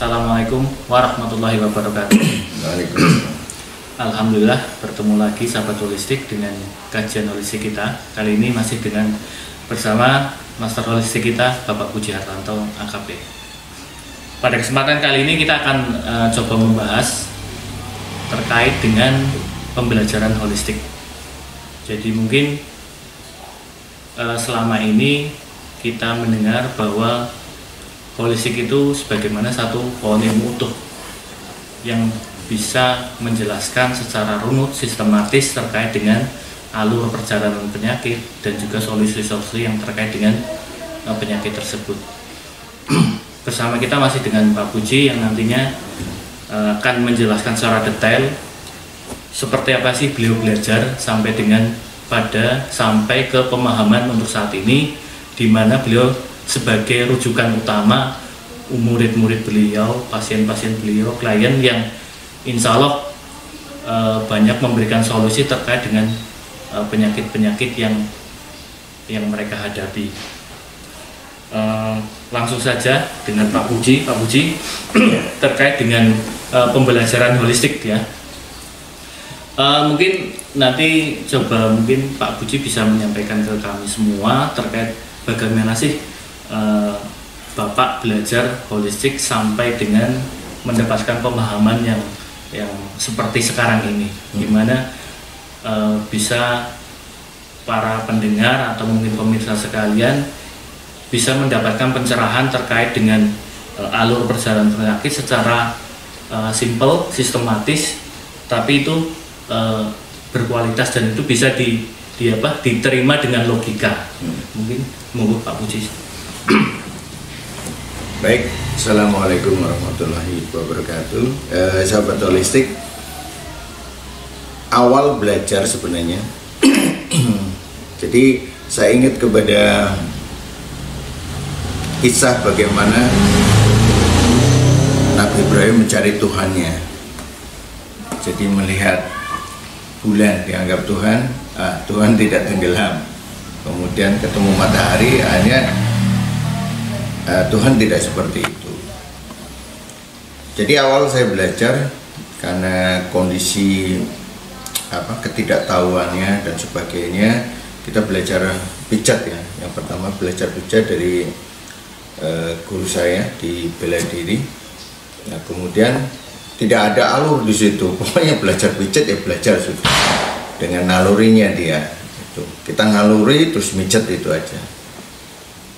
Assalamualaikum warahmatullahi wabarakatuh. Waalaikumsalam. Alhamdulillah bertemu lagi sahabat holistik dengan kajian holistik kita. Kali ini masih bersama Master Holistik kita Bapak Puji Hartanto AKP. Pada kesempatan kali ini kita akan coba membahas terkait dengan pembelajaran holistik. Jadi mungkin selama ini kita mendengar bahwa holistik itu sebagaimana satu pohon ilmu utuh yang bisa menjelaskan secara runut, sistematis terkait dengan alur perjalanan penyakit dan juga solusi-solusi yang terkait dengan penyakit tersebut. Bersama kita masih dengan Pak Puji yang nantinya akan menjelaskan secara detail seperti apa sih beliau belajar sampai ke pemahaman untuk saat ini, di mana beliau sebagai rujukan utama murid-murid beliau, pasien-pasien beliau, klien yang insya Allah banyak memberikan solusi terkait dengan penyakit-penyakit yang mereka hadapi. Langsung saja dengan Pak Puji terkait dengan pembelajaran holistik ya. Mungkin nanti mungkin Pak Puji bisa menyampaikan ke kami semua terkait bagaimana sih Bapak belajar holistik sampai dengan mendapatkan pemahaman yang seperti sekarang ini, gimana bisa para pendengar atau mungkin pemirsa sekalian bisa mendapatkan pencerahan terkait dengan alur perjalanan penyakit secara simple, sistematis, tapi itu berkualitas dan itu bisa diterima dengan logika. Mungkin monggo Pak Puji. Baik, Assalamualaikum warahmatullahi wabarakatuh. Sahabat holistik, awal belajar sebenarnya jadi saya ingat kepada kisah bagaimana Nabi Ibrahim mencari Tuhannya. Jadi melihat bulan dianggap Tuhan, Tuhan tidak tenggelam. Kemudian ketemu matahari, akhirnya Tuhan tidak seperti itu. Jadi awal saya belajar karena kondisi ketidaktahuannya dan sebagainya, kita belajar pijat ya. Yang pertama belajar pijat dari guru saya di bela diri. Nah, kemudian tidak ada alur di situ, pokoknya belajar pijat ya belajar sudah dengan nalurinya dia. Itu kita ngaluri terus mijat itu aja.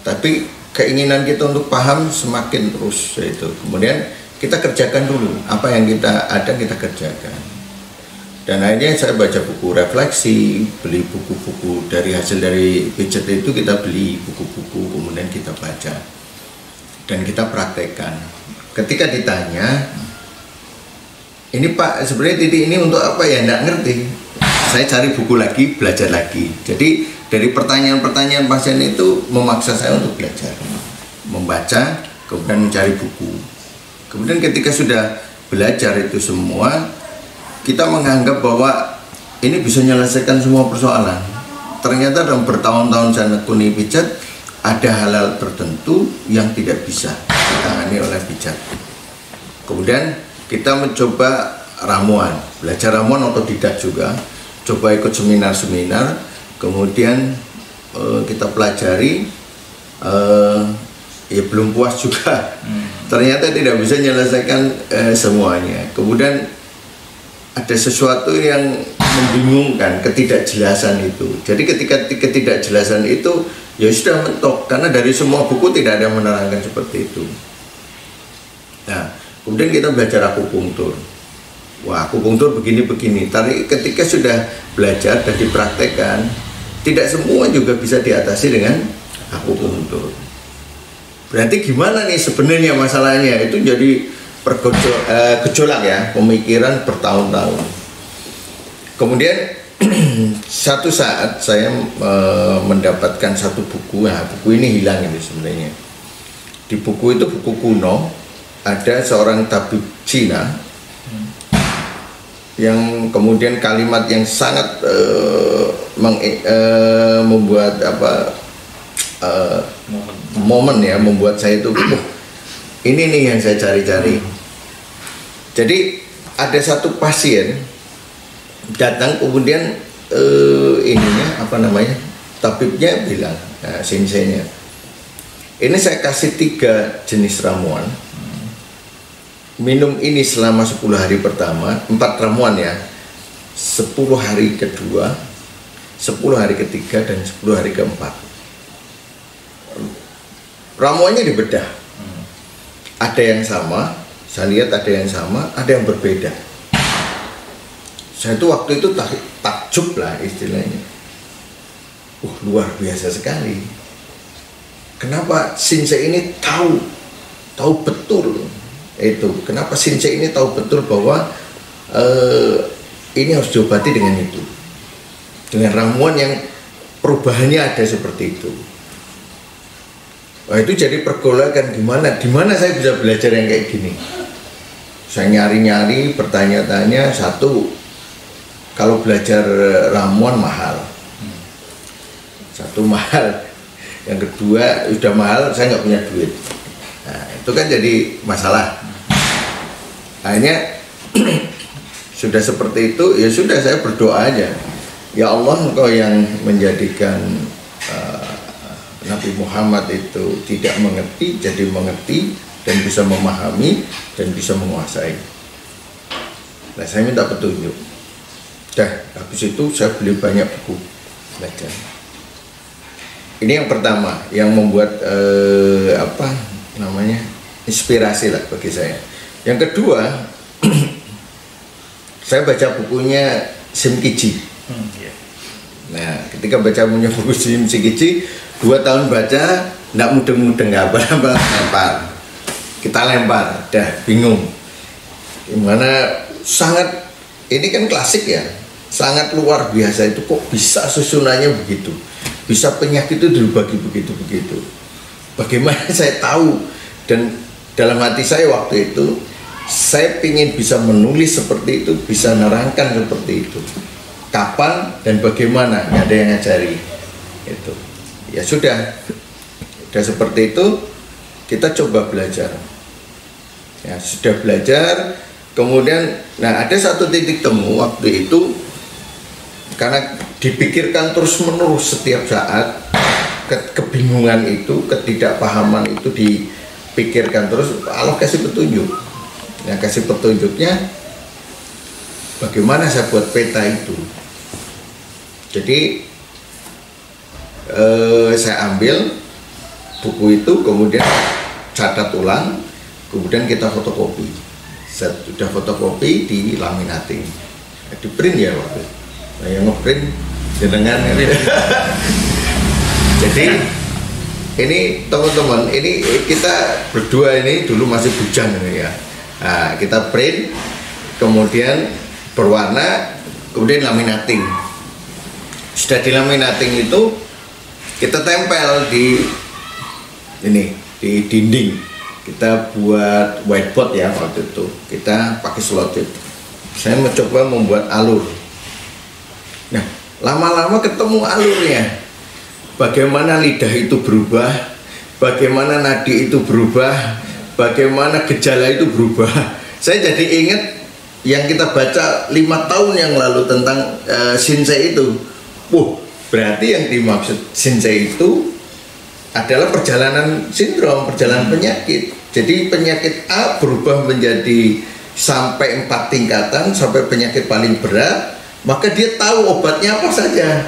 Tapi keinginan kita untuk paham semakin terus itu. Kemudian kita kerjakan dulu apa yang kita ada, kita kerjakan. Dan akhirnya saya baca buku refleksi, beli buku-buku dari hasil dari pijat itu, kita beli buku-buku, kemudian kita baca dan kita praktekkan. Ketika ditanya, ini Pak sebenarnya titik ini untuk apa ya, enggak ngerti. Saya cari buku lagi, belajar lagi. Jadi dari pertanyaan-pertanyaan pasien itu memaksa saya untuk belajar, membaca, kemudian mencari buku. Kemudian ketika sudah belajar itu semua, kita menganggap bahwa ini bisa menyelesaikan semua persoalan. Ternyata dalam bertahun-tahun saya nekuni pijat, ada hal-hal tertentu yang tidak bisa ditangani oleh pijat. Kemudian kita mencoba ramuan, belajar ramuan otodidak juga, coba ikut seminar-seminar, kemudian kita pelajari, ya belum puas juga. Ternyata tidak bisa menyelesaikan semuanya. Kemudian ada sesuatu yang membingungkan, ketidakjelasan itu. Jadi ketika ketidakjelasan itu ya sudah mentok, karena dari semua buku tidak ada yang menerangkan seperti itu. Nah, kemudian kita belajar akupunktur. Wah, akupunktur begini-begini. Tapi ketika sudah belajar dan dipraktekkan, tidak semua juga bisa diatasi dengan akupunktur. Berarti gimana nih sebenarnya masalahnya? Itu jadi gejolak ya, pemikiran bertahun-tahun. Kemudian satu saat saya mendapatkan satu buku. Nah, buku ini hilang ini sebenarnya. Di buku itu, buku kuno, ada seorang tabib Cina yang kemudian kalimat yang sangat membuat momen ya, membuat saya itu ini nih yang saya cari-cari. Jadi ada satu pasien datang, kemudian tabibnya bilang, senseinya, ini saya kasih 3 jenis ramuan, minum ini selama 10 hari pertama, 4 ramuan ya, 10 hari kedua, 10 hari ketiga, dan 10 hari keempat. Ramuannya dibedah, ada yang sama, saya lihat ada yang sama, ada yang berbeda. Saya tuh waktu itu takjub lah istilahnya. Luar biasa sekali. Kenapa sensei ini tahu betul itu? Kenapa sensei ini tahu betul bahwa ini harus diobati dengan itu, dengan ramuan yang perubahannya ada seperti itu. Wah, itu jadi pergolakan di mana saya bisa belajar yang kayak gini. Saya nyari-nyari, bertanya-tanya. Satu, kalau belajar ramuan mahal. Satu, mahal. Yang kedua, udah mahal, saya nggak punya duit. Nah, itu kan jadi masalah. Akhirnya sudah seperti itu, ya sudah, saya berdoa aja. Ya Allah, Engkau yang menjadikan Nabi Muhammad itu tidak mengerti jadi mengerti, dan bisa memahami dan bisa menguasai. Nah, saya minta petunjuk. Habis itu saya beli banyak buku belajar. Ini yang pertama yang membuat inspirasi lah bagi saya. Yang kedua, saya baca bukunya Simkiji. Nah, ketika baca buku Simkiji, 2 tahun baca, nggak mudeng-mudeng, nggak apa-apa, lempar. Kita lempar, bingung. Gimana, sangat, ini kan klasik ya, sangat luar biasa itu, kok bisa susunannya begitu, bisa penyakit itu dibagi begitu-begitu. Bagaimana saya tahu, dan dalam hati saya waktu itu, saya ingin bisa menulis seperti itu, bisa nerangkan seperti itu. Kapan dan bagaimana, nggak ada yang ngajari. Itu. Ya sudah seperti itu, kita coba belajar. Ya, sudah belajar, kemudian, ada satu titik temu waktu itu, karena dipikirkan terus-menerus setiap saat, kebingungan itu, ketidakpahaman itu dipikirkan terus. Allah kasih petunjuk. Nah, kasih petunjuknya, bagaimana saya buat peta itu. Jadi saya ambil buku itu, kemudian catat ulang, kemudian kita fotokopi. Sudah fotokopi, di laminating, di print ya waktu. Nah, yang ngeprint jenengan. Jadi ini teman-teman, ini kita berdua ini dulu masih bujang ini ya. Nah, kita print, kemudian berwarna, kemudian laminating. Sudah di laminating itu, kita tempel di dinding. Kita buat whiteboard ya waktu itu. Kita pakai selotip. Saya mencoba membuat alur. Nah, lama-lama ketemu alurnya. Bagaimana lidah itu berubah, bagaimana nadi itu berubah, bagaimana gejala itu berubah. Saya jadi ingat yang kita baca 5 tahun yang lalu tentang Shinsei itu. Berarti yang dimaksud Shinsei itu adalah perjalanan sindrom, perjalanan penyakit. Jadi penyakit A berubah menjadi sampai 4 tingkatan, sampai penyakit paling berat, maka dia tahu obatnya apa saja.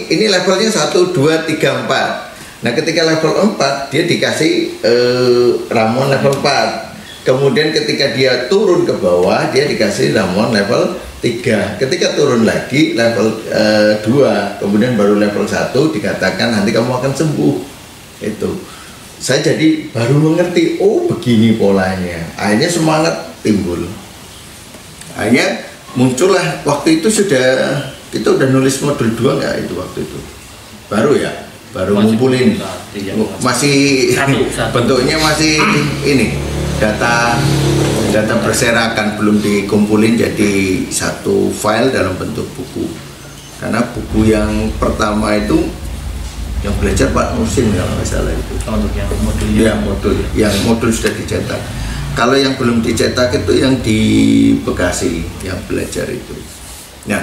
Ini levelnya 1, 2, 3, 4. Nah, ketika level 4 dia dikasih ramuan level 4. Kemudian ketika dia turun ke bawah, dia dikasih ramuan level 3. Ketika turun lagi level 2, kemudian baru level 1 dikatakan nanti kamu akan sembuh. Itu. Saya jadi baru mengerti, begini polanya. Akhirnya semangat timbul. Akhirnya muncullah, waktu itu kita udah nulis modul 2 nggak itu waktu itu? Baru ya? Baru ngumpulin. Masih bentuknya masih ini. Data berserakan, belum dikumpulin jadi satu file dalam bentuk buku. Karena buku yang pertama itu Yang belajar Pak Musin kalau nggak salah itu. Untuk yang modulnya. Ya, modul sudah dicetak. Kalau yang belum dicetak itu yang di Bekasi yang belajar itu. Nah,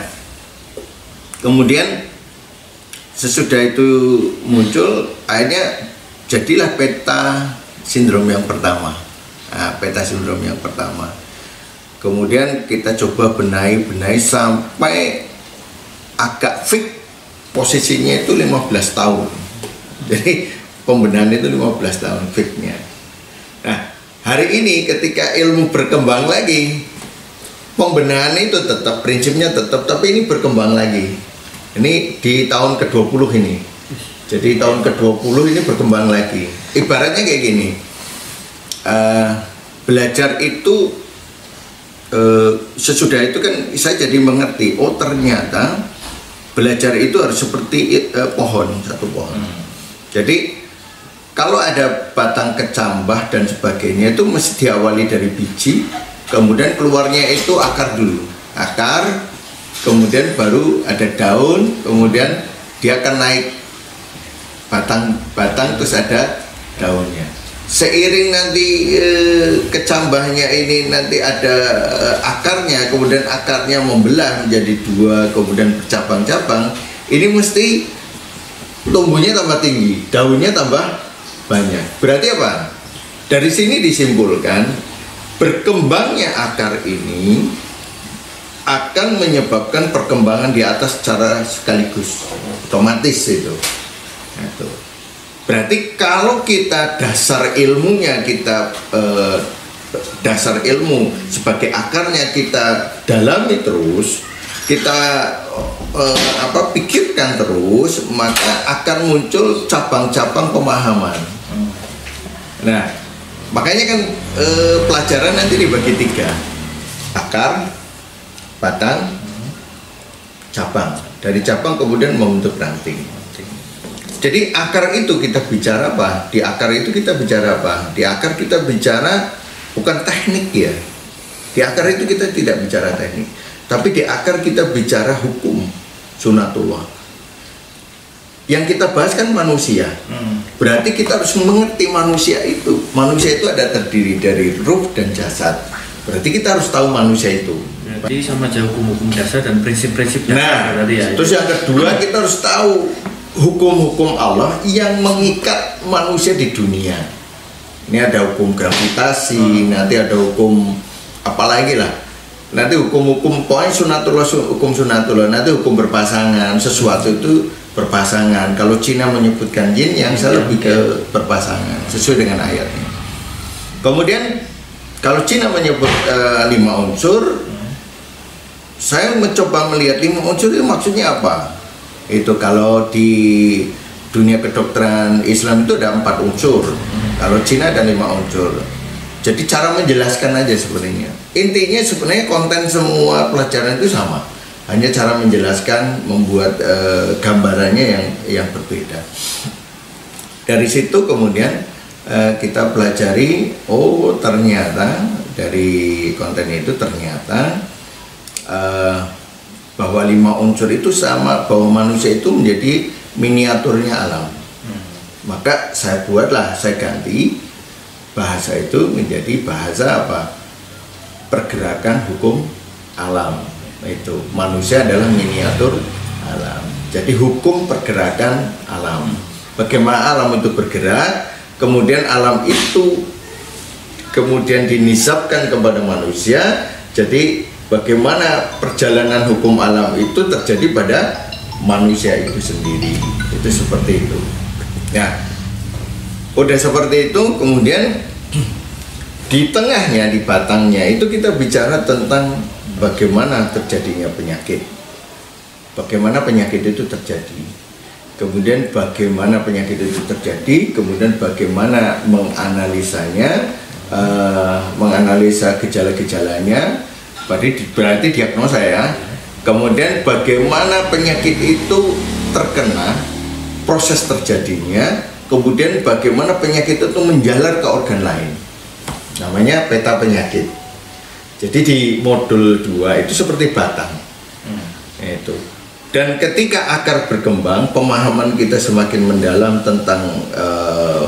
kemudian sesudah itu muncul, akhirnya jadilah peta sindrom yang pertama. Nah, peta sindrom yang pertama. Kemudian kita coba benahi sampai agak fix posisinya itu 15 tahun. Jadi pembenahan itu 15 tahun fixnya. Nah, hari ini ketika ilmu berkembang lagi, pembenahan itu tetap, prinsipnya tetap, tapi ini berkembang lagi. Ini di tahun ke-20 ini. Jadi tahun ke-20 ini berkembang lagi. Ibaratnya kayak gini. Belajar itu sesudah itu kan saya jadi mengerti, oh ternyata belajar itu harus seperti pohon, satu pohon. Jadi kalau ada batang kecambah dan sebagainya itu mesti diawali dari biji, kemudian keluarnya itu akar dulu, akar, kemudian baru ada daun, kemudian dia akan naik batang terus ada daunnya. Seiring nanti kecambahnya ini nanti ada akarnya, kemudian akarnya membelah menjadi dua, kemudian bercabang-cabang, ini mesti tumbuhnya tambah tinggi, daunnya tambah banyak. Berarti apa? Dari sini disimpulkan berkembangnya akar ini akan menyebabkan perkembangan di atas secara sekaligus, otomatis itu. Nah, itu. Berarti kalau kita dasar ilmunya dasar ilmu sebagai akarnya kita dalami terus, kita pikirkan terus, maka akan muncul cabang-cabang pemahaman. Nah, makanya kan pelajaran nanti dibagi 3: akar, batang, cabang. Dari cabang kemudian membentuk ranting. Jadi akar itu kita bicara apa? Di akar itu kita bicara apa? Di akar kita bicara bukan teknik ya. Di akar itu kita tidak bicara teknik, tapi di akar kita bicara hukum sunatullah. Yang kita bahas kan manusia. Berarti kita harus mengerti manusia itu. Manusia itu ada terdiri dari ruh dan jasad. Berarti kita harus tahu manusia itu. Berarti sama aja hukum-hukum dasar dan prinsip-prinsipnya. Nah, ya. Terus yang kedua kita harus tahu hukum-hukum Allah yang mengikat manusia di dunia. Ini ada hukum gravitasi, nanti ada hukum apalagi lah. Nanti hukum-hukum poin sunatullah, hukum sunatullah, nanti hukum berpasangan, sesuatu itu berpasangan. Kalau Cina menyebutkan yin yang, saya lebih ke berpasangan sesuai dengan ayatnya. Kemudian kalau Cina menyebut 5 unsur, saya mencoba melihat 5 unsur itu maksudnya apa. Itu kalau di dunia kedokteran Islam itu ada 4 unsur, kalau Cina ada 5 unsur. Jadi cara menjelaskan aja sebenarnya. Intinya sebenarnya konten semua pelajaran itu sama, hanya cara menjelaskan, membuat gambarannya yang berbeda. Dari situ kemudian kita pelajari, oh ternyata dari konten itu ternyata bahwa 5 unsur itu sama, bahwa manusia itu menjadi miniaturnya alam. Maka saya buatlah, saya ganti bahasa itu menjadi bahasa apa? Pergerakan hukum alam. Itu manusia adalah miniatur alam. Jadi hukum pergerakan alam. Bagaimana alam itu bergerak, kemudian alam itu kemudian dinisabkan kepada manusia. Jadi bagaimana perjalanan hukum alam itu terjadi pada manusia itu sendiri. Itu seperti itu. Nah, udah seperti itu, kemudian di tengahnya, di batangnya itu kita bicara tentang bagaimana terjadinya penyakit. Bagaimana penyakit itu terjadi. Kemudian bagaimana penyakit itu terjadi, kemudian bagaimana menganalisanya, menganalisa gejala-gejalanya. Berarti diagnosa ya. Kemudian bagaimana penyakit itu terkena, proses terjadinya, kemudian bagaimana penyakit itu menjalar ke organ lain. Namanya peta penyakit. Jadi di modul 2 itu seperti batang. Itu. Dan ketika akar berkembang, pemahaman kita semakin mendalam tentang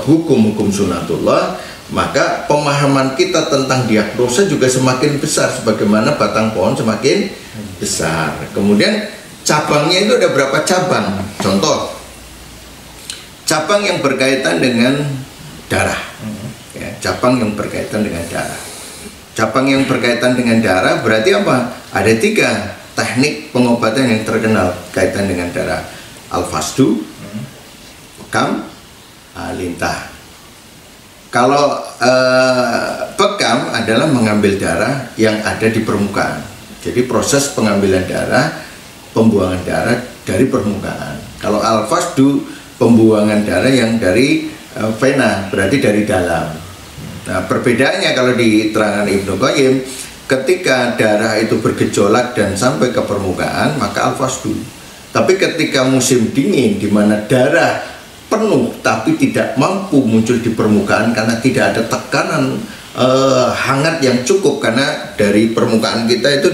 hukum-hukum sunatullah, maka pemahaman kita tentang diagnosa juga semakin besar, sebagaimana batang pohon semakin besar. Kemudian cabangnya itu ada berapa cabang? Contoh, cabang yang berkaitan dengan darah, ya, cabang yang berkaitan dengan darah. Cabang yang berkaitan dengan darah berarti apa? Ada 3 teknik pengobatan yang terkenal kaitan dengan darah: al-fasdu, bekam, lintah. Kalau bekam adalah mengambil darah yang ada di permukaan. Jadi proses pengambilan darah, pembuangan darah dari permukaan. Kalau al-fasdu, pembuangan darah yang dari vena, berarti dari dalam. Nah, perbedaannya kalau diterangkan Ibnu Qayyim, ketika darah itu bergejolak dan sampai ke permukaan, maka al-fasdu. Tapi ketika musim dingin, di mana darah penuh tapi tidak mampu muncul di permukaan karena tidak ada tekanan hangat yang cukup, karena dari permukaan kita itu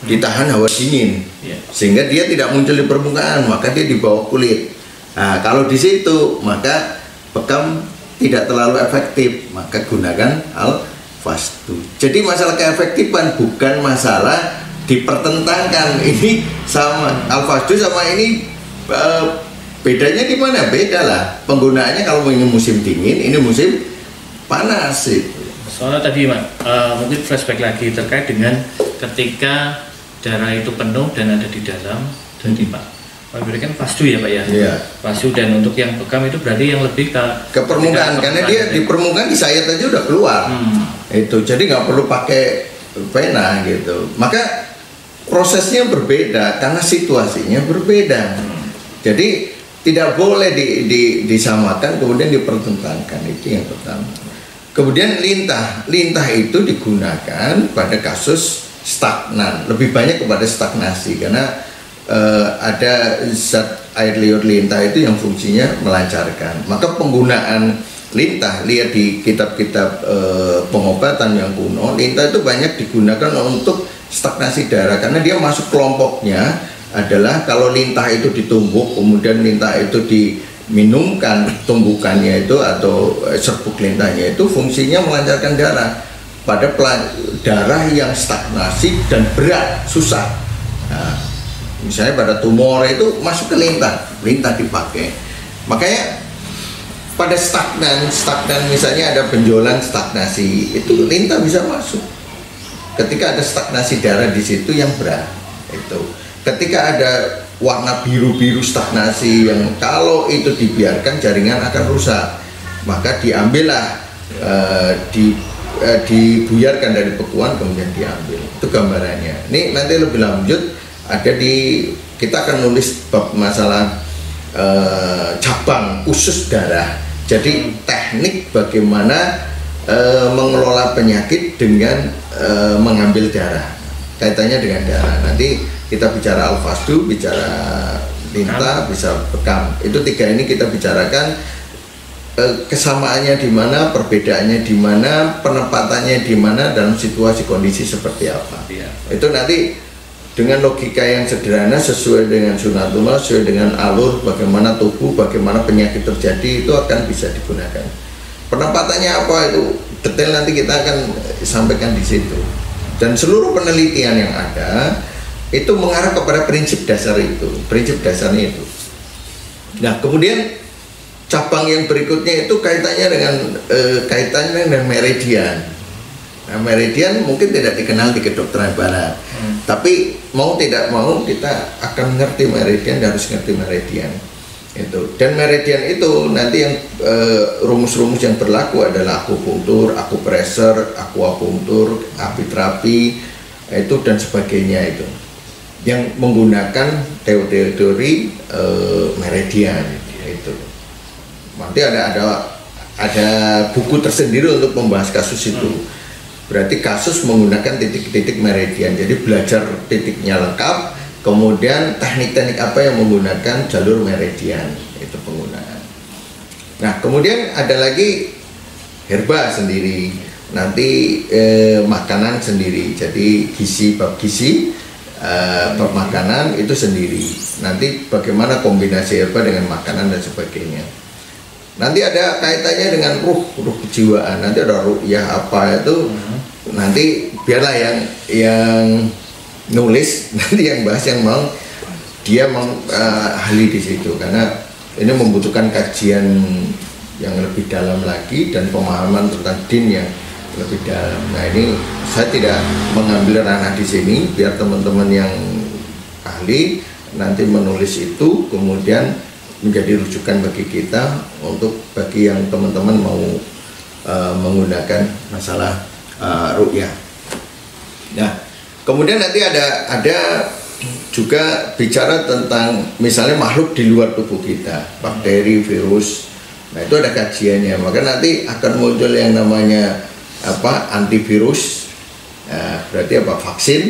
ditahan hawa dingin, sehingga dia tidak muncul di permukaan, maka dia di bawah kulit. Nah, kalau di situ maka bekam tidak terlalu efektif, maka gunakan al-fasdu. Jadi masalah keefektifan bukan masalah dipertentangkan ini sama al-fasdu sama ini, bedanya di mana? Beda lah penggunaannya. Kalau ini musim dingin, ini musim panas. Soalnya tadi mungkin flashback lagi terkait dengan ketika darah itu penuh dan ada di dalam, jadi Pak berikan fasdu ya Pak ya? Iya. Fasdu, dan untuk yang bekam itu berarti yang lebih ke permukaan, karena dia di permukaan disayat aja udah keluar. Itu jadi nggak perlu pakai pena gitu. Maka prosesnya berbeda karena situasinya berbeda. Jadi tidak boleh disamakan kemudian dipertentangkan, itu yang pertama. Kemudian lintah itu digunakan pada kasus stagnan, lebih banyak kepada stagnasi, karena ada zat air liur lintah itu yang fungsinya melancarkan. Maka penggunaan lintah, lihat di kitab-kitab pengobatan yang kuno, lintah itu banyak digunakan untuk stagnasi darah, karena dia masuk kelompoknya adalah kalau lintah itu ditumbuk, kemudian lintah itu diminumkan tumbukannya itu atau serbuk lintahnya itu fungsinya melancarkan darah pada darah yang stagnasi dan berat, susah. Nah, misalnya pada tumor itu masuk ke lintah dipakai. Makanya pada stagnan misalnya ada benjolan stagnasi, itu lintah bisa masuk. Ketika ada stagnasi darah di situ yang berat, itu. Ketika ada warna biru-biru stagnasi yang kalau itu dibiarkan jaringan akan rusak, maka diambillah, dibuyarkan dari bekuan kemudian diambil. Itu gambarannya. Ini nanti lebih lanjut ada kita akan nulis bab masalah cabang usus darah. Jadi teknik bagaimana mengelola penyakit dengan mengambil darah, kaitannya dengan darah. Nanti kita bicara al-fasdu, bicara lintah, bisa bekam. Itu 3 ini kita bicarakan kesamaannya di mana, perbedaannya di mana, penempatannya di mana, dalam situasi kondisi seperti apa. Itu nanti dengan logika yang sederhana, sesuai dengan sunatullah, sesuai dengan alur bagaimana tubuh, bagaimana penyakit terjadi, itu akan bisa digunakan. Penempatannya apa itu detail nanti kita akan sampaikan di situ. Dan seluruh penelitian yang ada itu mengarah kepada prinsip dasar itu, prinsip dasarnya itu. Nah, kemudian cabang yang berikutnya itu kaitannya dengan meridian. Nah, meridian mungkin tidak dikenal di kedokteran barat, tapi mau tidak mau kita akan mengerti meridian, harus mengerti meridian itu. Dan meridian itu nanti yang rumus-rumus yang berlaku adalah akupunktur, akupressor, akupunktur, apiterapi itu dan sebagainya, itu yang menggunakan teori meridian itu. Nanti ada buku tersendiri untuk membahas kasus itu. Berarti kasus menggunakan titik-titik meridian. Jadi belajar titiknya lengkap, kemudian teknik-teknik apa yang menggunakan jalur meridian, itu penggunaan. Nah, kemudian ada lagi herba sendiri, nanti makanan sendiri. Jadi gizi, bab gizi pemakanan itu sendiri. Nanti bagaimana kombinasi herba dengan makanan dan sebagainya. Nanti ada kaitannya dengan ruh kejiwaan. Nanti ada ru'yah apa itu. Nanti biarlah yang nulis nanti yang bahas yang mau dia ahli di situ, karena ini membutuhkan kajian yang lebih dalam lagi dan pemahaman tentang din yang lebih dalam. Nah, ini saya tidak mengambil ranah di sini, biar teman-teman yang ahli nanti menulis itu kemudian menjadi rujukan bagi kita untuk bagi yang teman-teman mau menggunakan masalah ru'yah. Nah, kemudian nanti ada juga bicara tentang misalnya makhluk di luar tubuh kita, bakteri, virus. Nah, itu ada kajiannya. Maka nanti akan muncul yang namanya antivirus, berarti vaksin,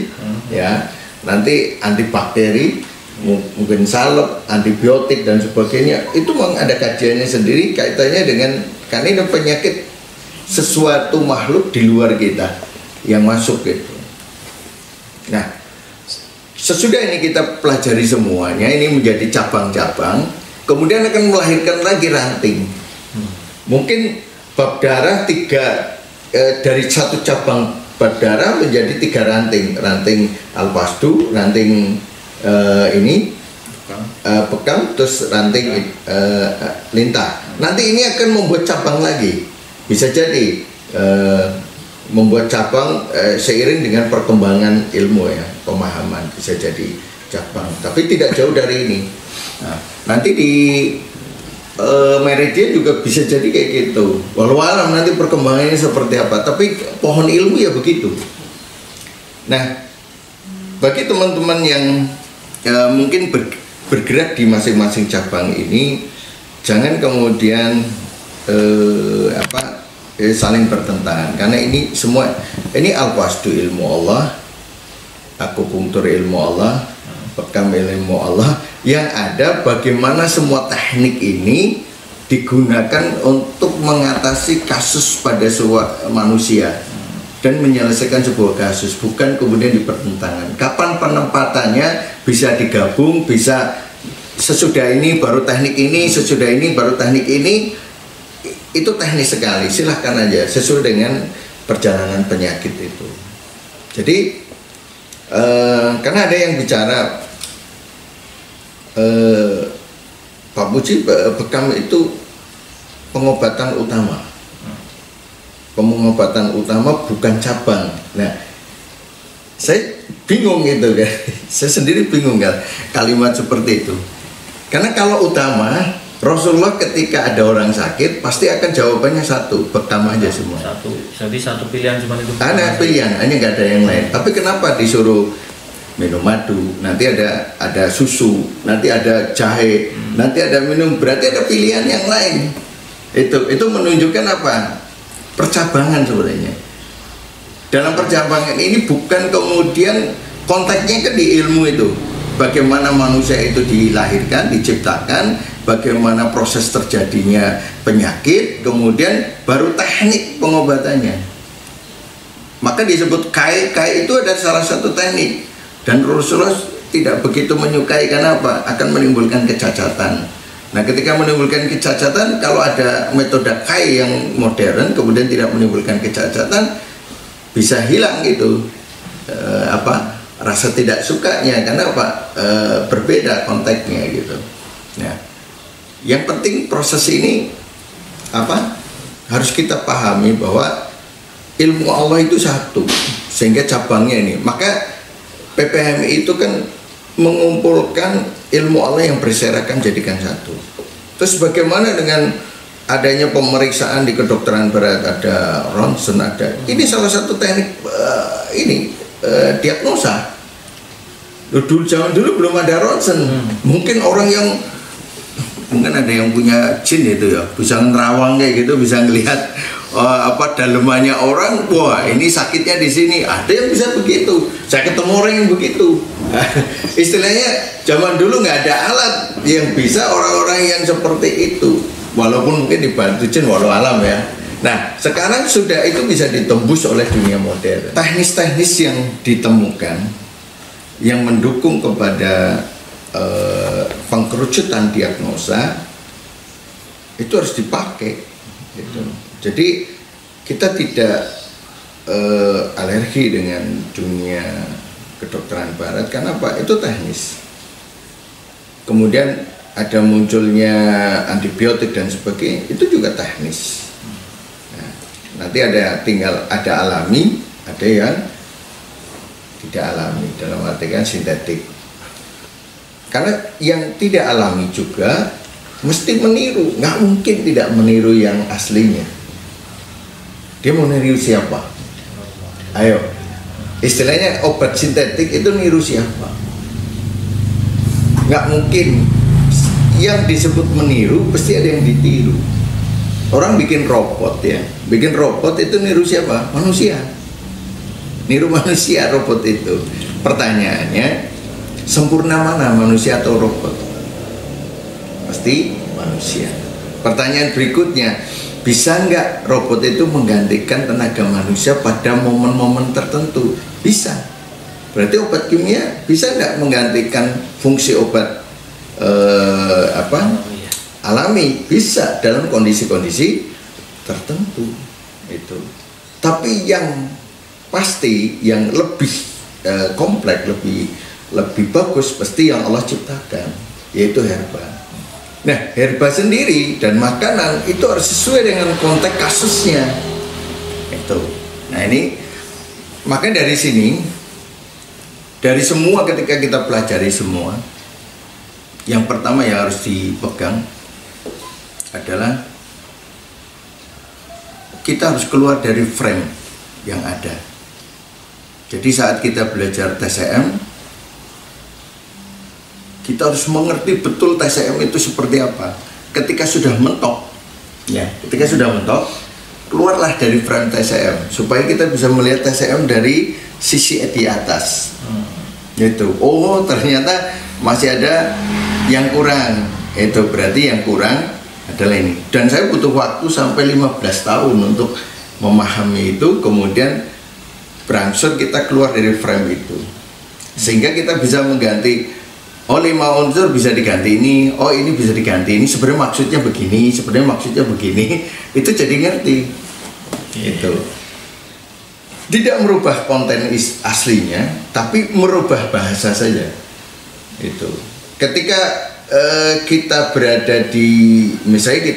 ya. Nanti antibakteri, mungkin salep, antibiotik dan sebagainya. Itu memang ada kajiannya sendiri kaitannya dengan, karena ini penyakit sesuatu makhluk di luar kita yang masuk gitu. Nah, sesudah ini kita pelajari semuanya, ini menjadi cabang-cabang, kemudian akan melahirkan lagi ranting. Mungkin bab darah dari satu cabang bab darah menjadi 3 ranting, ranting al-wasdu, ranting bekam, terus ranting lintah. Nanti ini akan membuat cabang lagi, bisa jadi membuat cabang seiring dengan perkembangan ilmu, ya, pemahaman, bisa jadi cabang. Tapi tidak jauh dari ini. Nah, nanti di meridian juga bisa jadi kayak gitu. Walau alam nanti perkembangannya seperti apa, tapi pohon ilmu ya begitu. Nah, bagi teman-teman yang mungkin bergerak di masing-masing cabang ini, jangan kemudian saling bertentangan, karena ini semua ini al-wasdu ilmu Allah, akupunktur ilmu Allah, bekam ilmu Allah. Yang ada bagaimana semua teknik ini digunakan untuk mengatasi kasus pada sebuah manusia dan menyelesaikan sebuah kasus, bukan kemudian dipertentangkan. Kapan penempatannya bisa digabung, bisa sesudah ini baru teknik ini, sesudah ini baru teknik ini, itu teknis sekali. Silahkan aja sesuai dengan perjalanan penyakit itu. Jadi karena ada yang bicara Pak Puji, bekam itu pengobatan utama. Pengobatan utama bukan cabang. Nah, saya bingung gitu kan. Saya sendiri bingung kan kalimat seperti itu. Karena kalau utama, Rasulullah ketika ada orang sakit pasti akan jawabannya satu, bekam aja semua. Jadi satu pilihan cuma itu. Ada pilihan, hanya nggak ada yang lain. Tapi kenapa disuruh minum madu, nanti ada susu, nanti ada jahe, nanti ada minum, berarti ada pilihan yang lain. Itu menunjukkan apa? Percabangan sebenarnya. Dalam percabangan ini bukan kemudian konteksnya kan di ilmu itu. Bagaimana manusia itu dilahirkan, diciptakan, bagaimana proses terjadinya penyakit, kemudian baru teknik pengobatannya. Maka disebut kai itu ada salah satu teknik. Dan Rasulullah tidak begitu menyukai, karena apa? Akan menimbulkan kecacatan. Nah, ketika menimbulkan kecacatan, kalau ada metode kai yang modern kemudian tidak menimbulkan kecacatan, bisa hilang gitu rasa tidak sukanya, karena apa? Berbeda konteksnya gitu. Nah, yang penting proses ini harus kita pahami bahwa ilmu Allah itu satu, sehingga cabangnya ini. Maka PPMI itu kan mengumpulkan ilmu Allah yang berserakan jadikan satu. Terus bagaimana dengan adanya pemeriksaan di kedokteran berat, ada ronsen, ada ini salah satu teknik diagnosa. Zaman dulu belum ada ronsen. Mungkin orang yang mungkin ada yang punya jin itu ya, bisa nerawang kayak gitu, bisa ngelihat dalemannya orang, wah ini sakitnya di sini. Ada yang bisa begitu. Saya ketemu orang yang begitu. Istilahnya zaman dulu nggak ada alat yang bisa orang-orang yang seperti itu. Walaupun mungkin dibantu jin, walau alam ya. Nah, sekarang sudah itu bisa ditembus oleh dunia modern. Teknis-teknis yang ditemukan yang mendukung kepada pengkerucutan diagnosa itu harus dipakai gitu. Jadi kita tidak alergi dengan dunia kedokteran barat karena apa? Itu teknis. Kemudian ada munculnya antibiotik dan sebagainya, itu juga teknis. Nah, nanti tinggal ada alami, ada yang tidak alami, dalam arti kan sintetik. Karena yang tidak alami juga mesti meniru, nggak mungkin tidak meniru yang aslinya. Dia mau niru siapa? Ayo, istilahnya obat sintetik itu niru siapa? Nggak mungkin. Yang disebut meniru pasti ada yang ditiru. Orang bikin robot ya, bikin robot itu niru siapa? Manusia. Niru manusia robot itu. Pertanyaannya, sempurna mana, manusia atau robot? Pasti manusia. Pertanyaan berikutnya, bisa nggak robot itu menggantikan tenaga manusia pada momen-momen tertentu? Bisa. Berarti obat kimia bisa nggak menggantikan fungsi obat alami? Bisa dalam kondisi-kondisi tertentu itu. Tapi yang pasti yang lebih kompleks, lebih bagus pasti yang Allah ciptakan, yaitu herba. Nah, herba sendiri dan makanan itu harus sesuai dengan konteks kasusnya. Itu. Nah, ini makanya dari sini, dari semua ketika kita pelajari semua, yang pertama yang harus dipegang adalah kita harus keluar dari frame yang ada. Jadi saat kita belajar TCM, kita harus mengerti betul TCM itu seperti apa. Ketika sudah mentok, ya, ketika sudah mentok, keluarlah dari frame TCM supaya kita bisa melihat TCM dari sisi di atas. Gitu. Oh, ternyata masih ada yang kurang. Itu berarti yang kurang adalah ini. Dan saya butuh waktu sampai 15 tahun untuk memahami itu, kemudian berangsur kita keluar dari frame itu. Sehingga kita bisa mengganti, oh 5 unsur bisa diganti ini, oh ini bisa diganti ini, sebenarnya maksudnya begini, sebenarnya maksudnya begini. Itu jadi ngerti. Itu. Tidak merubah konten aslinya, tapi merubah bahasa saja. Itu. Ketika kita berada di, misalnya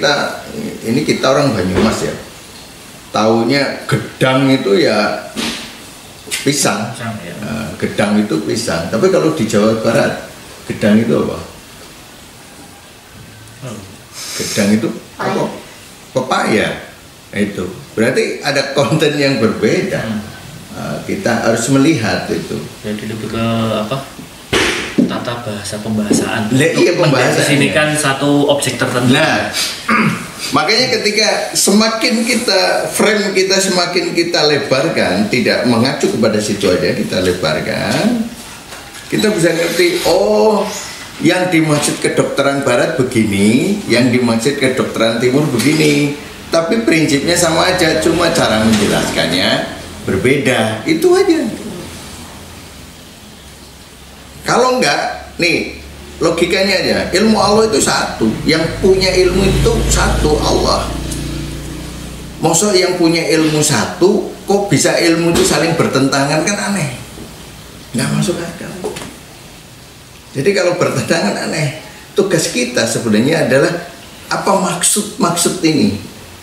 kita orang Banyumas ya, taunya gedang itu ya pisang, gedang itu pisang. Tapi kalau di Jawa Barat, gedang itu apa? Gedang itu apa? Pepaya. Itu berarti ada konten yang berbeda. Kita harus melihat itu. Jadi lebih ke apa? Tata bahasa pembahasan. Iya, pembahasan. Ini kan satu objek tertentu. Nah, makanya ketika semakin kita frame kita semakin kita lebarkan, tidak mengacu kepada situ aja, kita lebarkan, kita bisa ngerti. Oh, yang dimaksud kedokteran barat begini, yang dimaksud kedokteran timur begini. Tapi prinsipnya sama aja, cuma cara menjelaskannya berbeda. Itu aja. Kalau enggak, nih logikanya aja, ilmu Allah itu satu, yang punya ilmu itu satu, Allah. Maksud yang punya ilmu satu, kok bisa ilmu itu saling bertentangan, kan aneh, nggak masuk akal. Jadi kalau bertentangan aneh. Tugas kita sebenarnya adalah apa maksud ini,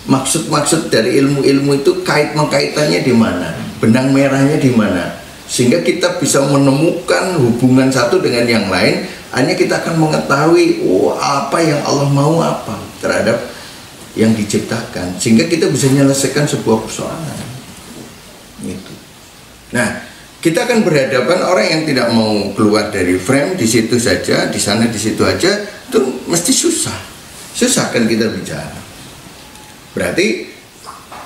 maksud dari ilmu-ilmu itu mengkaitannya di mana, benang merahnya di mana. Sehingga kita bisa menemukan hubungan satu dengan yang lain. Hanya kita akan mengetahui apa yang Allah mau apa terhadap yang diciptakan. Sehingga kita bisa menyelesaikan sebuah persoalan. Gitu. Nah, kita akan berhadapan orang yang tidak mau keluar dari frame, di situ saja, di sana, di situ aja, itu mesti susah. Susah kan kita bicara. Berarti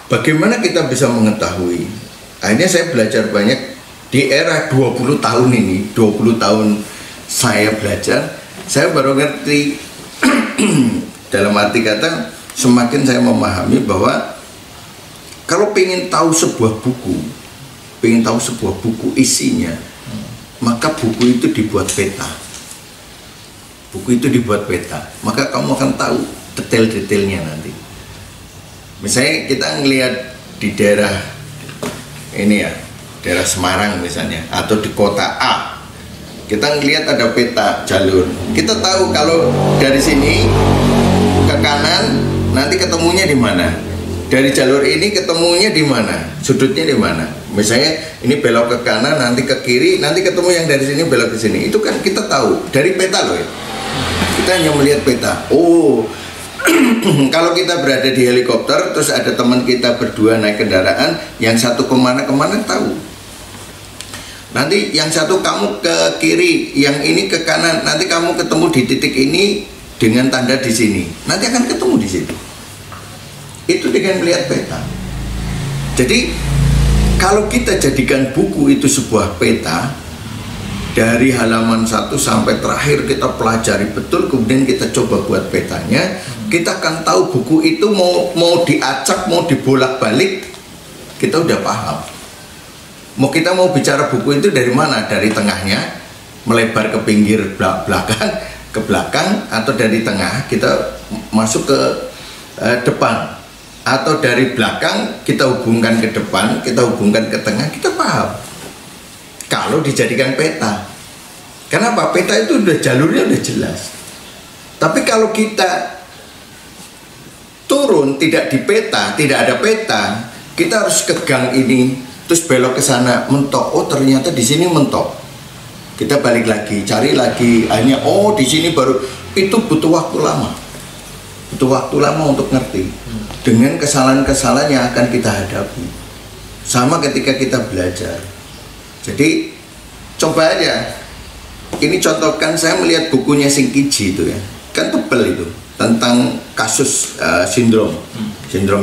bagaimana kita bisa mengetahui? Akhirnya saya belajar banyak. Di era 20 tahun ini, 20 tahun saya belajar, saya baru ngerti dalam arti kata, semakin saya memahami bahwa kalau pengen tahu sebuah buku isinya, maka buku itu dibuat peta. Buku itu dibuat peta, maka kamu akan tahu detail-detailnya nanti. Misalnya kita ngelihat di daerah ini ya, daerah Semarang misalnya, atau di kota A, kita ngelihat ada peta jalur. Kita tahu kalau dari sini ke kanan nanti ketemunya di mana. Dari jalur ini ketemunya di mana, sudutnya di mana. Misalnya ini belok ke kanan, nanti ke kiri, nanti ketemu yang dari sini belok ke sini. Itu kan kita tahu dari peta loh ya. Kita hanya melihat peta. Oh, kalau kita berada di helikopter, terus ada teman kita berdua naik kendaraan, yang satu kemana-kemana tahu. Nanti yang satu kamu ke kiri, yang ini ke kanan, nanti kamu ketemu di titik ini dengan tanda di sini. Nanti akan ketemu di situ. Itu dengan melihat peta. Jadi kalau kita jadikan buku itu sebuah peta, dari halaman 1 sampai terakhir kita pelajari betul, kemudian kita coba buat petanya, kita akan tahu buku itu mau diacak, mau dibolak-balik, kita udah paham. Kita mau bicara buku itu dari mana? Dari tengahnya, melebar ke pinggir belakang, ke belakang, atau dari tengah kita masuk ke depan, atau dari belakang kita hubungkan ke depan, kita hubungkan ke tengah, kita paham. Kalau dijadikan peta, kenapa? Peta itu udah jalurnya udah jelas. Tapi kalau kita turun tidak di peta, tidak ada peta, kita harus ke gang ini, terus belok ke sana, mentok. Oh ternyata di sini mentok. Kita balik lagi, cari lagi. Hanya oh di sini baru. Itu butuh waktu lama. Butuh waktu lama untuk ngerti. Dengan kesalahan-kesalahan yang akan kita hadapi. Sama ketika kita belajar. Jadi coba aja. Ini contohkan, saya melihat bukunya Shinkichi itu ya, kan tebel itu, tentang kasus sindrom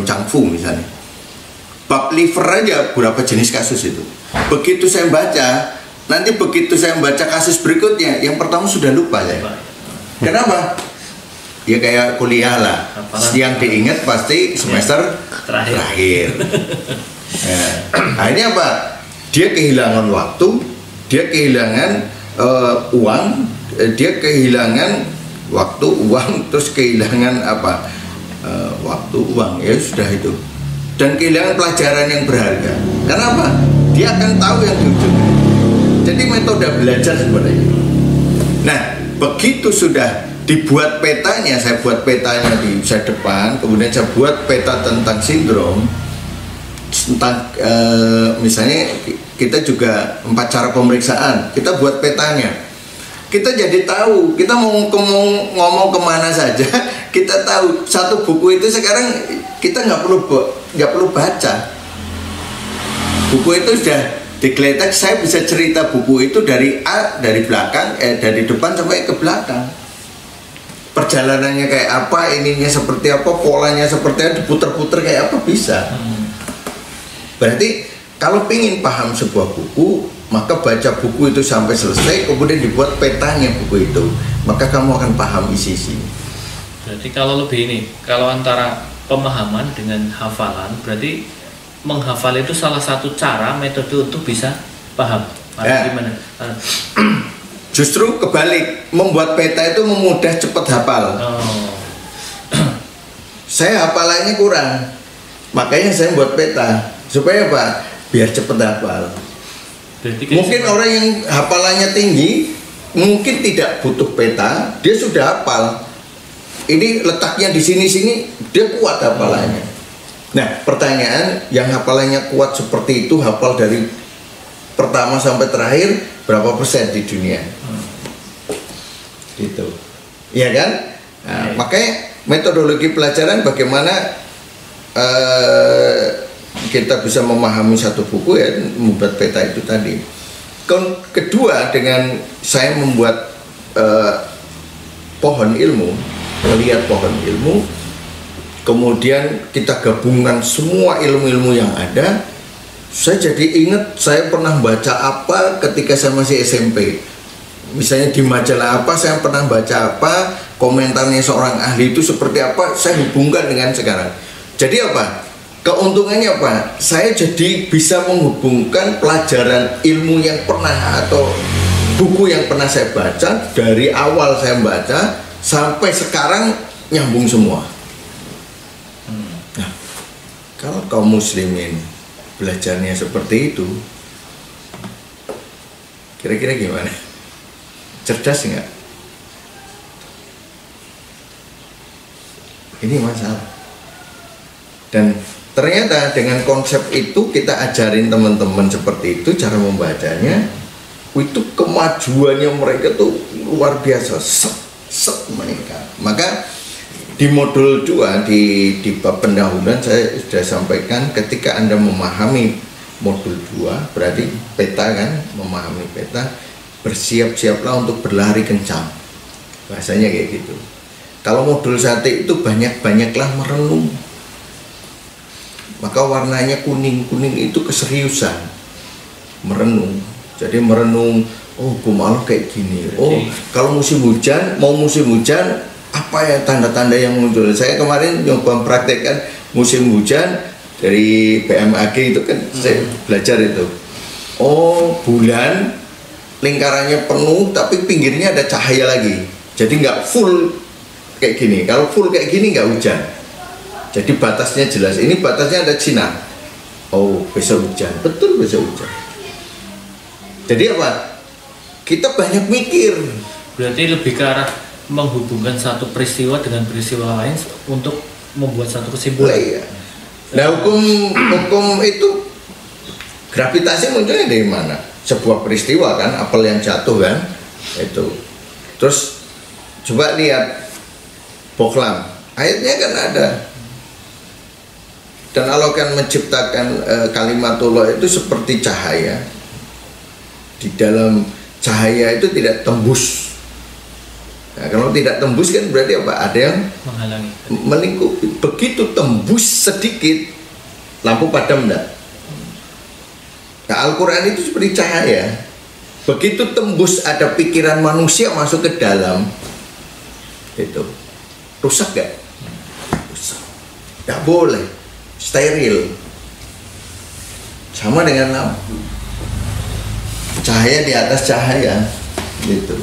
Chang-Fu misalnya. Bab liver aja berapa jenis kasus itu. Begitu saya baca, nanti begitu saya membaca kasus berikutnya, yang pertama sudah lupa saya. Kenapa? Ya kayak kuliah lah, yang diingat pasti semester terakhir. Nah ini apa? Dia kehilangan waktu, dia kehilangan uang, dia kehilangan waktu, uang, terus kehilangan apa? Waktu, uang, ya sudah itu. Dan kehilangan pelajaran yang berharga. Kenapa? Dia akan tahu yang di ujungnya. Jadi metode belajar sebenarnya. Nah, begitu sudah dibuat petanya, saya buat petanya di saya depan, kemudian saya buat peta tentang sindrom, tentang misalnya kita juga 4 cara pemeriksaan, kita buat petanya, kita jadi tahu kita mau ngomong kemana saja, kita tahu. Satu buku itu sekarang kita nggak perlu baca, buku itu sudah digeletak, saya bisa cerita buku itu dari A, dari belakang, dari depan sampai ke belakang. Perjalanannya kayak apa, ininya seperti apa, polanya seperti apa, diputer-puter kayak apa, bisa. Berarti kalau ingin paham sebuah buku, maka baca buku itu sampai selesai, kemudian dibuat petanya buku itu, maka kamu akan paham isi-isinya. Berarti kalau lebih ini, kalau antara pemahaman dengan hafalan, berarti menghafal itu salah satu cara, metode untuk bisa paham. Ya. Gimana? Justru kebalik, membuat peta itu memudah cepat hafal. Oh. Saya hafalannya kurang, makanya saya buat peta supaya apa? Biar cepat hafal. Mungkin orang yang hafalannya tinggi mungkin tidak butuh peta, dia sudah hafal. Ini letaknya di sini-sini, dia kuat hafalannya. Nah, pertanyaan, yang hafalannya kuat seperti itu, hafal dari pertama sampai terakhir, berapa persen di dunia? Gitu, iya kan? Nah, makanya metodologi pelajaran bagaimana kita bisa memahami satu buku, ya membuat peta itu tadi. Kedua, dengan saya membuat pohon ilmu, melihat pohon ilmu, kemudian kita gabungkan semua ilmu-ilmu yang ada. Saya jadi ingat saya pernah baca apa ketika saya masih SMP. Misalnya di majalah apa saya pernah baca apa, komentarnya seorang ahli itu seperti apa, saya hubungkan dengan sekarang. Jadi apa? keuntungannya apa? Saya jadi bisa menghubungkan pelajaran ilmu yang pernah atau buku yang pernah saya baca dari awal saya baca sampai sekarang nyambung semua. Nah, kalau kaum muslimin belajarnya seperti itu, kira-kira gimana? Cerdas nggak? Ini masalah. Dan ternyata dengan konsep itu kita ajarin teman-teman seperti itu cara membacanya, itu kemajuannya mereka tuh luar biasa, set mereka. Maka di modul 2 di bab pendahuluan saya sudah sampaikan, ketika Anda memahami modul 2 berarti peta kan, memahami peta, bersiap-siaplah untuk berlari kencang. Bahasanya kayak gitu. Kalau modul 1 itu banyak-banyaklah merenung. Maka warnanya kuning-kuning itu keseriusan. Merenung. Jadi merenung, oh hukum Allah kayak gini. Oh, kalau musim hujan, mau musim hujan, apa ya tanda-tanda yang muncul? Saya kemarin nyoba praktekkan musim hujan dari BMAG itu kan saya belajar itu. Oh, bulan lingkarannya penuh tapi pinggirnya ada cahaya lagi. Jadi nggak full kayak gini. Kalau full kayak gini nggak hujan. Jadi batasnya jelas. Ini batasnya ada sinar. Oh, besok hujan. Betul besok hujan. Jadi apa? Kita banyak mikir. Berarti lebih ke arah menghubungkan satu peristiwa dengan peristiwa lain untuk membuat satu kesimpulan. Iya. Nah, hukum itu gravitasi munculnya dari mana? Sebuah peristiwa kan, apel yang jatuh kan, itu. Terus coba lihat Boklam, ayatnya kan ada. Dan Allah kan menciptakan kalimatullah itu seperti cahaya. Di dalam cahaya itu tidak tembus. Nah, kalau tidak tembus kan berarti apa? Ada yang menghalangi, melingkupi. Begitu tembus sedikit, lampu padam enggak? Nah, Al-Quran itu seperti cahaya. Begitu tembus ada pikiran manusia masuk ke dalam, itu rusak gak? Rusak. Gak boleh. Steril. Sama dengan lampu. Cahaya di atas cahaya, gitu.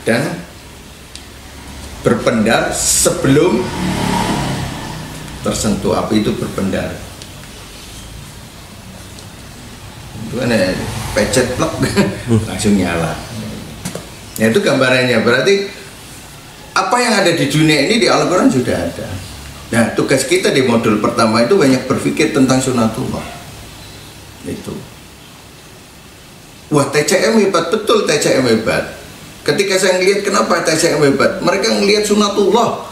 Dan berpendar sebelum tersentuh api itu berpendar. Itu kan ya, pecet plek langsung nyala. Nah, itu gambarannya. Berarti apa yang ada di dunia ini di Al-Quran sudah ada. Nah, tugas kita di modul pertama itu banyak berpikir tentang sunatullah. Itu. Wah, TCM hebat, betul TCM hebat. Ketika saya melihat kenapa TCM hebat, mereka melihat sunatullah.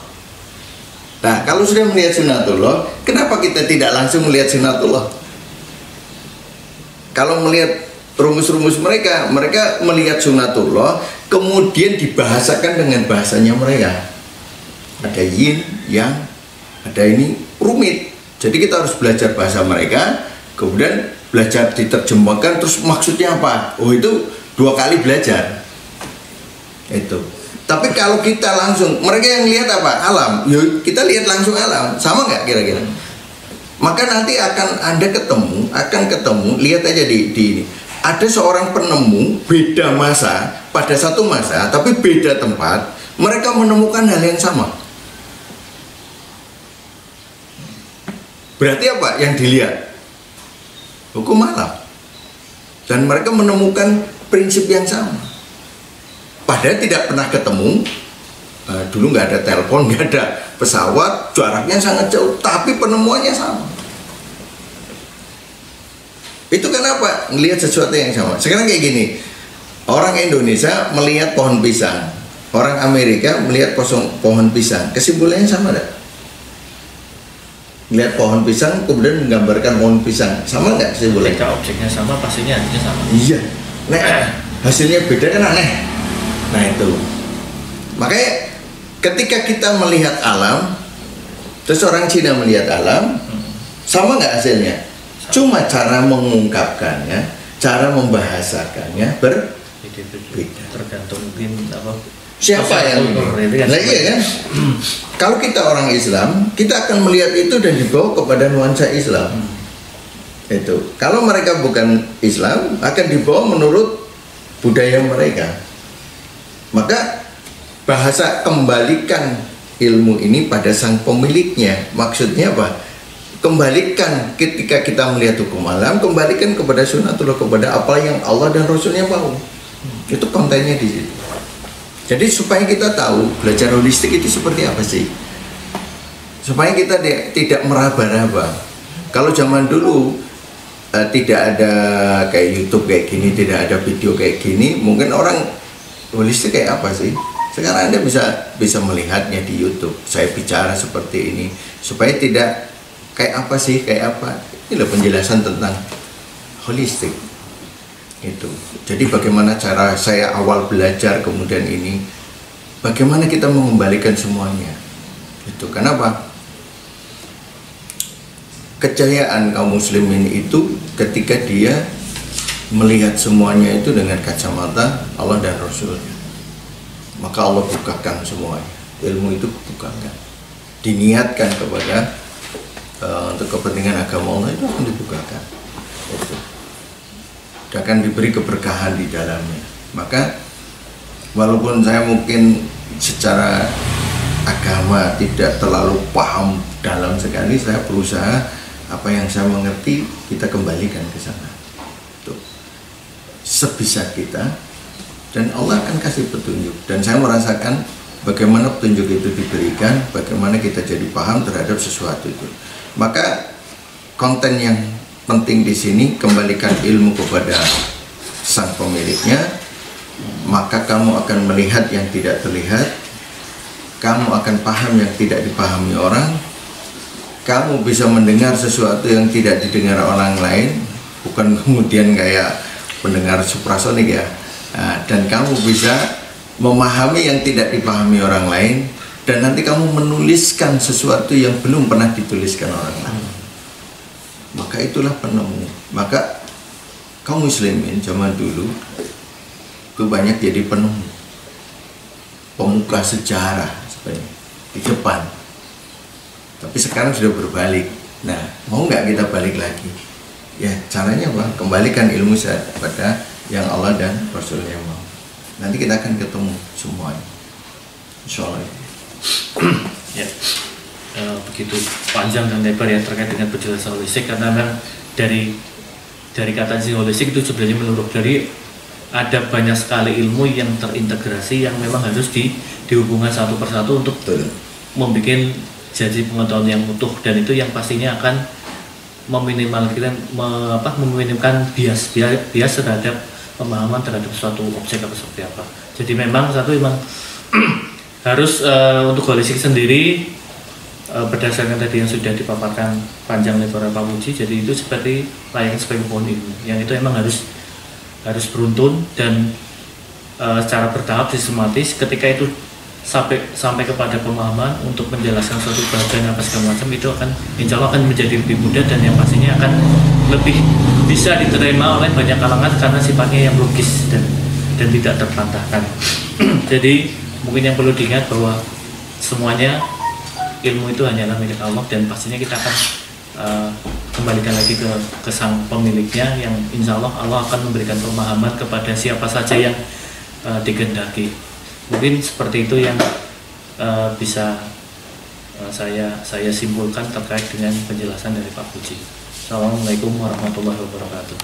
Nah, kalau sudah melihat sunatullah, kenapa kita tidak langsung melihat sunatullah? Kalau melihat rumus-rumus mereka, mereka melihat sunatullah, kemudian dibahasakan dengan bahasanya mereka. Ada yin, yang, ada ini rumit. Jadi kita harus belajar bahasa mereka, kemudian belajar diterjemahkan, terus maksudnya apa? Oh, itu 2 kali belajar. Itu. Tapi kalau kita langsung, mereka yang lihat apa? Alam. Yuk, kita lihat langsung alam. Sama nggak kira-kira? Maka nanti akan ketemu, lihat aja di ini. Ada seorang penemu beda masa, pada satu masa, tapi beda tempat, mereka menemukan hal yang sama. Berarti apa yang dilihat? Hukum alam. Dan mereka menemukan prinsip yang sama. Padahal tidak pernah ketemu. Dulu nggak ada telepon, nggak ada pesawat, jaraknya sangat jauh, tapi penemuannya sama. Itu kenapa? Ngelihat sesuatu yang sama. Sekarang kayak gini, orang Indonesia melihat pohon pisang, orang Amerika melihat pohon pisang, kesimpulannya sama nggak? Lihat pohon pisang kemudian menggambarkan pohon pisang, sama nggak kesimpulannya? Ketika objeknya sama, pastinya artinya sama. Iya. Nah, hasilnya beda kan aneh. Nah, itu. Makanya ketika kita melihat alam, terus orang Cina melihat alam, sama nggak hasilnya? Sama. Cuma cara mengungkapkannya, cara membahasakannya berbeda. Tergantung mungkin apa Siapa yang ini? Nah iya kan? Kalau kita orang Islam, kita akan melihat itu dan dibawa kepada nuansa Islam. Itu. Kalau mereka bukan Islam, akan dibawa menurut budaya mereka. Maka bahasa kembalikan ilmu ini pada sang pemiliknya. Maksudnya apa? Kembalikan ketika kita melihat hukum alam, kembalikan kepada sunnatullah, kepada apa yang Allah dan Rasulnya mau. Itu kontennya di situ. Jadi supaya kita tahu belajar holistik itu seperti apa sih, supaya kita tidak meraba-raba. Kalau zaman dulu tidak ada kayak YouTube kayak gini, tidak ada video kayak gini, mungkin orang holistik kayak apa sih? Sekarang Anda bisa melihatnya di YouTube. Saya bicara seperti ini supaya tidak kayak apa sih, kayak apa. Inilah penjelasan tentang holistik. Itu. Jadi bagaimana cara saya awal belajar kemudian ini, bagaimana kita mengembalikan semuanya. Itu kenapa? Kejayaan kaum muslimin itu ketika dia melihat semuanya itu dengan kacamata Allah dan Rasulnya. Maka Allah bukakan semuanya. Ilmu itu bukakan. Diniatkan kepada untuk kepentingan agama Allah itu akan dibukakan. Itu. Akan diberi keberkahan di dalamnya. Maka walaupun saya mungkin secara agama tidak terlalu paham dalam sekali, saya berusaha apa yang saya mengerti kita kembalikan ke sana. Tuh. Sebisa kita, dan Allah akan kasih petunjuk. Dan saya merasakan bagaimana petunjuk itu diberikan, bagaimana kita jadi paham terhadap sesuatu itu. Maka konten yang penting di sini, kembalikan ilmu kepada sang pemiliknya, maka kamu akan melihat yang tidak terlihat, kamu akan paham yang tidak dipahami orang, kamu bisa mendengar sesuatu yang tidak didengar orang lain, bukan kemudian kayak pendengar suprasonik ya. Nah, dan kamu bisa memahami yang tidak dipahami orang lain, dan nanti kamu menuliskan sesuatu yang belum pernah dituliskan orang lain. Maka itulah penemu. Maka kaum muslimin zaman dulu itu banyak jadi penemu, pemuka sejarah sebenarnya di depan. Tapi sekarang sudah berbalik. Nah, mau nggak kita balik lagi? Ya, caranya apa? Kembalikan ilmu pada yang Allah dan Rasulnya mau. Nanti kita akan ketemu semuanya, insya Allah. Ya. Begitu panjang dan lebar ya terkait dengan penjelasan holistik, karena memang dari kata holistik itu sebenarnya menurut dari ada banyak sekali ilmu yang terintegrasi yang memang harus dihubungkan satu persatu untuk membuat jadi pengetahuan yang utuh, dan itu yang pastinya akan meminimalisir meminimkan bias terhadap pemahaman terhadap suatu objek atau seperti apa. Jadi memang harus untuk holistik sendiri berdasarkan tadi yang sudah dipaparkan panjang lebar Pak Puji, jadi itu seperti layaknya sebagai pohon ilmu yang itu emang harus beruntun dan secara bertahap sistematis. Ketika itu sampai kepada pemahaman untuk menjelaskan suatu bagian apa segala macam, itu akan insya Allah akan menjadi lebih mudah dan yang pastinya akan lebih bisa diterima oleh banyak kalangan karena sifatnya yang logis dan tidak terbantahkan. Jadi mungkin yang perlu diingat bahwa semuanya ilmu itu hanyalah milik Allah, dan pastinya kita akan kembalikan lagi ke sang pemiliknya yang insya Allah akan memberikan pemahaman kepada siapa saja yang dikehendaki. Mungkin seperti itu yang bisa saya simpulkan terkait dengan penjelasan dari Pak Puji. Assalamualaikum warahmatullahi wabarakatuh.